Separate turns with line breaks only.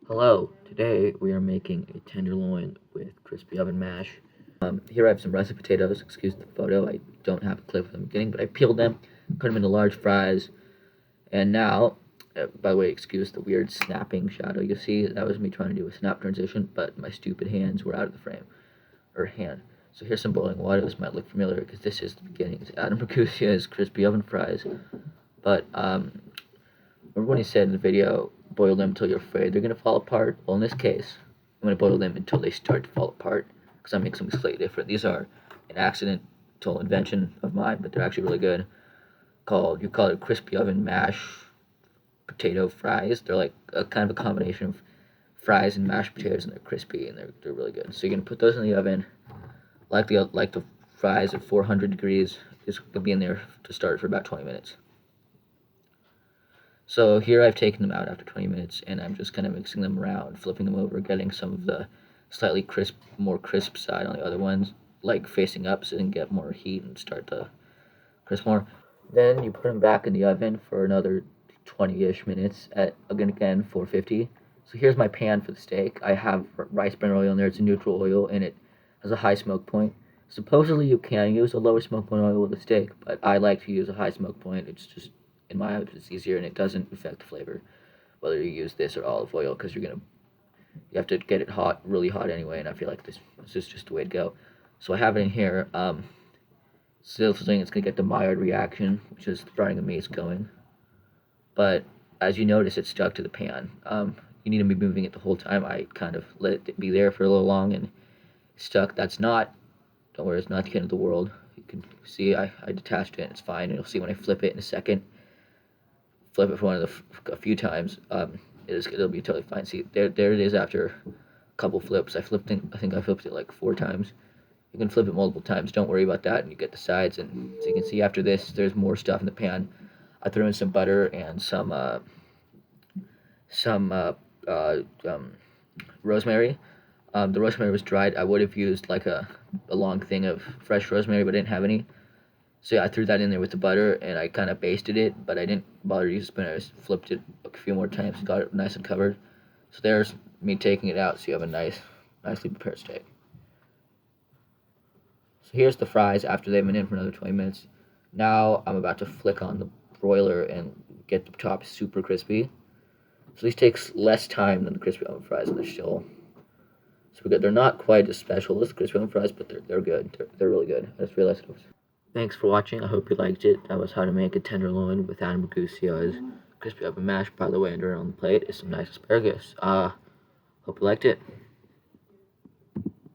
Hello, today we are making a tenderloin with crispy oven mash. Here I have some russet potatoes, excuse the photo, I don't have a clip from the beginning, but I peeled them, cut them into large fries, and now, by the way, excuse the weird snapping shadow you see, that was me trying to do a snap transition, but my stupid hands were out of the frame, or hand. So here's some boiling water. This might look familiar because this is the beginning. It's Adam Mercucia's crispy oven fries, but remember when he said in the video, boil them until you're afraid they're going to fall apart? Well, in this case, I'm going to boil them until they start to fall apart because I make something slightly different. These are an accidental invention of mine, but they're actually really good. You call it crispy oven mash potato fries. They're like a kind of a combination of fries and mashed potatoes, and they're crispy and they're really good. So you're going to put those in the oven, like the fries at 400 degrees. It's going to be in there to start for about 20 minutes. So here I've taken them out after 20 minutes, and I'm just kind of mixing them around, flipping them over, getting some of the slightly more crisp side on the other ones, like facing up so they can get more heat and start to crisp more. Then you put them back in the oven for another 20-ish minutes at, again, 450. So here's my pan for the steak. I have rice bran oil in there. It's a neutral oil, and it has a high smoke point. Supposedly you can use a lower smoke point oil with a steak, but I like to use a high smoke point. It's just, in my eyes, it's easier and it doesn't affect the flavor whether you use this or olive oil, because you have to get it hot, really hot anyway, and I feel like this is just the way to go. So I have it in here. Still saying it's gonna get the Maillard reaction, which is the browning of meat's going, but as you notice, it's stuck to the pan. You need to be moving it the whole time. I kind of let it be there for a little long and stuck. Don't worry, it's not the end of the world. You can see I detached it. It's fine. And you'll see when I flip it in a second. Flip it for a few times. It'll be totally fine. See, there it is after a couple flips. I think I flipped it like 4 times. You can flip it multiple times. Don't worry about that. And you get the sides. And so you can see after this, there's more stuff in the pan. I threw in some butter and some rosemary. The rosemary was dried. I would have used like a long thing of fresh rosemary, but I didn't have any. So yeah, I threw that in there with the butter, and I kind of basted it, but I didn't bother to use a spoon. I just flipped it a few more times and got it nice and covered. So there's me taking it out, so you have a nicely prepared steak. So here's the fries after they've been in for another 20 minutes. Now I'm about to flick on the broiler and get the top super crispy. So these takes less time than the crispy oven fries, and they're still super good. They're not quite as special as the crispy oven fries, but they're good. They're really good. I just realized it was. Thanks for watching. I hope you liked it. That was how to make a tenderloin with Adam Mercucia's crispy oven mash. By the way, under on the plate is some nice asparagus. Hope you liked it.